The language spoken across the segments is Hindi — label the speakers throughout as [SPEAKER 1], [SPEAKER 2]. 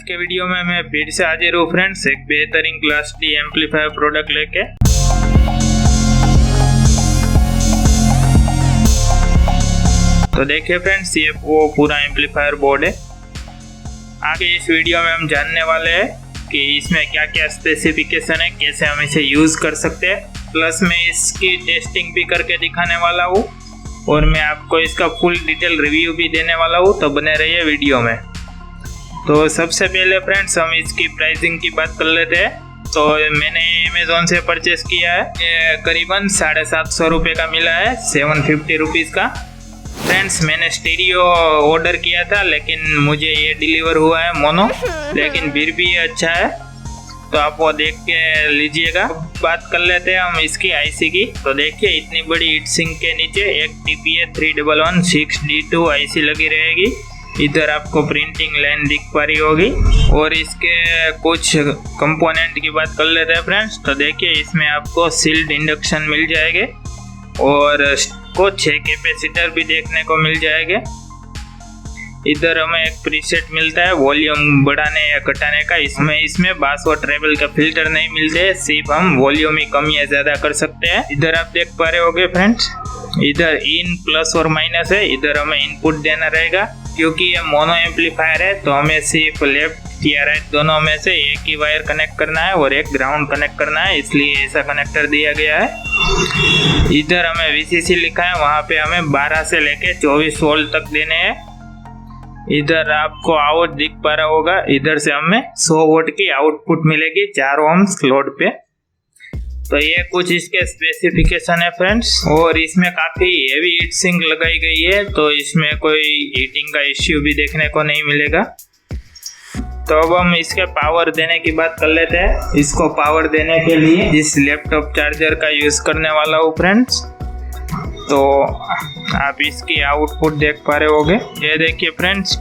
[SPEAKER 1] के वीडियो में मैं फिर से हाजिर हूँ फ्रेंड्स, एक बेहतरीन क्लास डी एम्पलीफायर प्रोडक्ट लेके। तो देखिए फ्रेंड्स, ये वो पूरा एम्पलीफायर बोर्ड है। आगे इस वीडियो में हम जानने वाले हैं कि इसमें क्या क्या स्पेसिफिकेशन है, कैसे हम इसे यूज़ कर सकते हैं। प्लस मैं इसकी टेस्टिंग भी करके दिखाने वाला हूँ और मैं आपको इसका फुल डिटेल रिव्यू भी देने वाला हूँ, तो बने रहिए वीडियो में। तो सबसे पहले फ्रेंड्स हम इसकी प्राइसिंग की बात कर लेते हैं। तो मैंने अमेज़ॉन से परचेस किया है, ये करीबन 750 रुपये का मिला है, 750 रुपीज़ का। फ्रेंड्स मैंने स्टीरियो ऑर्डर किया था, लेकिन मुझे ये डिलीवर हुआ है मोनो, लेकिन फिर भी ये अच्छा है, तो आप वो देख के लीजिएगा। बात कर लेते हैं हम इसकी आईसी की। तो देखिए इतनी बड़ी हीट सिंक के नीचे एक Tpa3116d आईसी लगी रहेगी। इधर आपको प्रिंटिंग लाइन दिख पा रही होगी। और इसके कुछ कंपोनेंट की बात कर लेते हैं फ्रेंड्स। तो देखिए इसमें आपको सील्ड इंडक्शन मिल जाएंगे और कुछ 6 कैपेसिटर भी देखने को मिल जाएंगे। इधर हमें एक प्रीसेट मिलता है वॉल्यूम बढ़ाने या घटाने का। इसमें बास और ट्रेवल का फिल्टर नहीं मिलते, सिर्फ हम वॉल्यूम ही कम या ज़्यादा कर सकते हैं। इधर आप देख पा रहे होगे फ्रेंड्स, इधर इन प्लस और माइनस है। इधर हमें इनपुट देना रहेगा, क्योंकि ये मोनो एम्पलीफायर है तो हमें सिर्फ लेफ्ट या राइट दोनों में से एक ही वायर कनेक्ट करना है और एक ग्राउंड कनेक्ट करना है, इसलिए ऐसा कनेक्टर दिया गया है। इधर हमें VCC लिखा है, वहाँ पे हमें 12 से लेके 24 वोल्ट तक देने हैं। इधर आपको आउट दिख पा रहा होगा, इधर से हमें 100 वोल्ट की आउटपुट मिलेगी 4 ohms लोड पे। तो ये कुछ इसके स्पेसिफिकेशन है फ्रेंड्स। और इसमें काफ़ी हेवी हीट सिंक लगाई गई है, तो इसमें कोई हीटिंग का इश्यू भी देखने को नहीं मिलेगा। तो अब हम इसके पावर देने की बात कर लेते हैं। इसको पावर देने के लिए इस लैपटॉप चार्जर का यूज़ करने वाला हूँ फ्रेंड्स। तो आप इसकी आउटपुट देख पा रहे होगे, ये देखिए फ्रेंड्स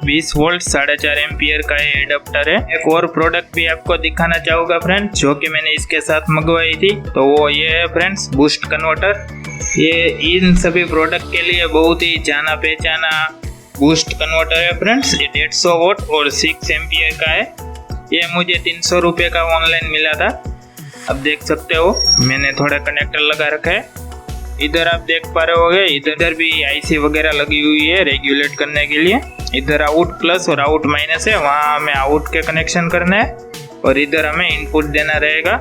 [SPEAKER 1] 20 वोल्ट 4.5 एम्पियर का ये एडाप्टर है। एक और प्रोडक्ट भी आपको दिखाना चाहूँगा फ्रेंड्स, जो कि मैंने इसके साथ मंगवाई थी। तो वो ये है फ्रेंड्स बूस्ट कन्वर्टर। ये इन सभी प्रोडक्ट के लिए बहुत ही जाना पहचाना बूस्ट कन्वर्टर है फ्रेंड्स। ये 150 वोल्ट और 6 एम्पियर का है। ये मुझे 300 रुपये का ऑनलाइन मिला था। अब देख सकते हो मैंने थोड़ा कनेक्टर लगा रखा है। इधर आप देख पा रहे होगे, इधर भी आईसी वगैरह लगी हुई है रेगुलेट करने के लिए। इधर आउट प्लस और आउट माइनस है, वहाँ हमें आउट के कनेक्शन करना है और इधर हमें इनपुट देना रहेगा।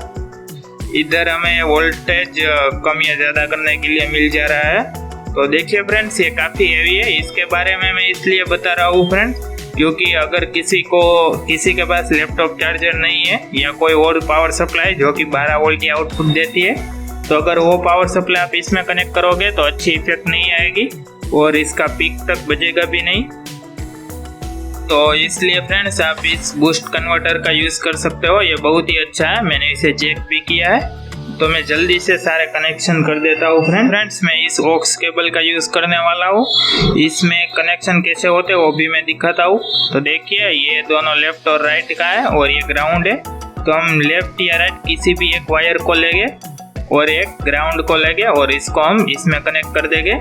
[SPEAKER 1] इधर हमें वोल्टेज कम या ज़्यादा करने के लिए मिल जा रहा है। तो देखिए फ्रेंड्स ये काफ़ी हेवी है। इसके बारे में मैं इसलिए बता रहा हूँ फ्रेंड्स, क्योंकि अगर किसी के पास लैपटॉप चार्जर नहीं है या कोई और पावर सप्लाई जो कि 12 वोल्ट की आउटपुट देती है, तो अगर वो पावर सप्लाई आप इसमें कनेक्ट करोगे तो अच्छी इफेक्ट नहीं आएगी और इसका पीक तक बजेगा भी नहीं। तो इसलिए फ्रेंड्स आप इस बूस्ट कन्वर्टर का यूज़ कर सकते हो, ये बहुत ही अच्छा है। मैंने इसे चेक भी किया है। तो मैं जल्दी से सारे कनेक्शन कर देता हूँ फ्रेंड्स। मैं इस ऑक्स केबल का यूज़ करने वाला हूँ। इसमें कनेक्शन कैसे होते हैं वो भी मैं दिखाता हूँ। तो देखिए ये दोनों लेफ्ट और राइट का है और ये ग्राउंड है। तो हम लेफ्ट या राइट किसी भी एक वायर को लेंगे और एक ग्राउंड को लेंगे और इसको हम इसमें कनेक्ट कर देंगे।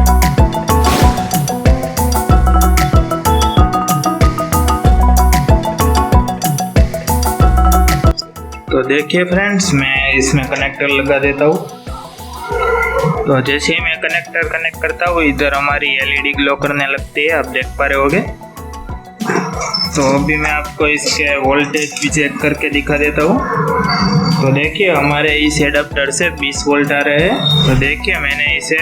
[SPEAKER 1] तो देखिए फ्रेंड्स मैं इसमें कनेक्टर लगा देता हूँ। तो जैसे ही मैं कनेक्टर कनेक्ट करता हूँ, इधर हमारी LED ग्लो करने लगती है, आप देख पा रहे होगे। तो अभी मैं आपको इसके वोल्टेज भी चेक करके दिखा देता हूँ। तो देखिए हमारे इस एडाप्टर से 20 वोल्ट आ रहे हैं। तो देखिए मैंने इसे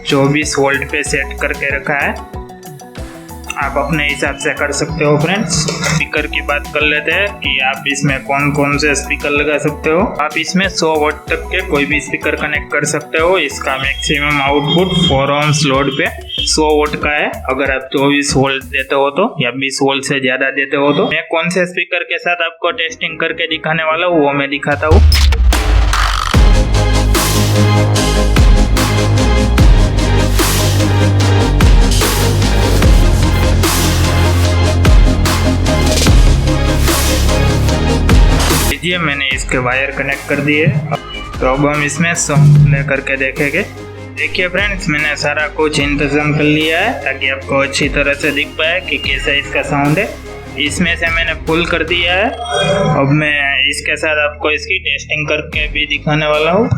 [SPEAKER 1] 24 वोल्ट पे सेट करके रखा है। आप अपने हिसाब से कर सकते हो फ्रेंड्स। स्पीकर की बात कर लेते हैं कि आप इसमें कौन कौन से स्पीकर लगा सकते हो। आप इसमें 100 वोल्ट तक के कोई भी स्पीकर कनेक्ट कर सकते हो। इसका मैक्सिमम आउटपुट 4 ohms लोड पे 100 वोल्ट का है। अगर आप 24 वोल्ट देते हो तो, या 20 वोल्ट से ज़्यादा देते हो तो। मैं कौन से स्पीकर के साथ आपको टेस्टिंग करके दिखाने वाला हूँ वो मैं दिखाता हूँ। मैंने इसके वायर कनेक्ट कर दिए। तो अब हम इसमें साउंड करके देखेंगे। देखिए फ्रेंड्स मैंने सारा कुछ इंतजाम कर लिया है ताकि आपको अच्छी तरह से दिख पाए कि कैसा इसका साउंड है। इसमें से मैंने फुल कर दिया है। अब मैं इसके साथ आपको इसकी टेस्टिंग करके भी दिखाने वाला हूँ।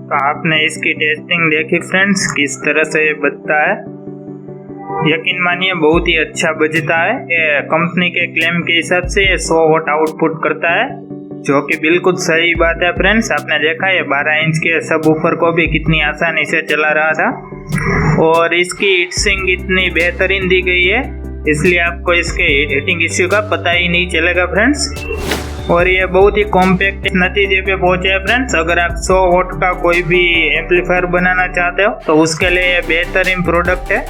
[SPEAKER 1] तो आपने इसकी टेस्टिंग देखी फ्रेंड्स, किस तरह से ये बजता है। यकीन मानिए बहुत ही अच्छा बजता है। ये कंपनी के क्लेम के हिसाब से ये 100 वॉट आउटपुट करता है, जो कि बिल्कुल सही बात है फ्रेंड्स। आपने देखा है 12 इंच के सबवूफर को भी कितनी आसानी से चला रहा था, और इसकी हीटसिंक इतनी बेहतरीन दी गई है, इसलिए आपको इसके हीटिंग इश्यू का पता ही नहीं चलेगा फ्रेंड्स। और ये बहुत ही कॉम्पैक्ट नतीजे पे पहुंचे हैं फ्रेंड्स। अगर आप 100 वॉट का कोई भी एम्पलीफायर बनाना चाहते हो तो उसके लिए ये बेहतरीन प्रोडक्ट है।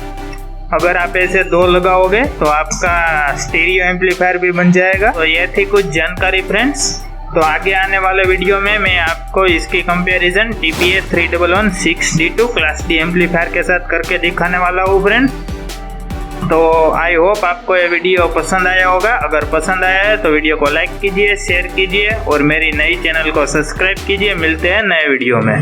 [SPEAKER 1] अगर आप ऐसे 2 लगाओगे तो आपका स्टीरियो एम्पलीफायर भी बन जाएगा। तो ये थी कुछ जानकारी फ्रेंड्स। तो आगे आने वाले वीडियो में मैं आपको इसकी comparison Tpa3116d class D amplifier के साथ करके दिखाने वाला हूँ फ्रेंड्स। तो आई होप आपको ये वीडियो पसंद आया होगा। अगर पसंद आया है तो वीडियो को लाइक कीजिए, शेयर कीजिए और मेरी नई चैनल को सब्सक्राइब कीजिए। मिलते हैं नए वीडियो में।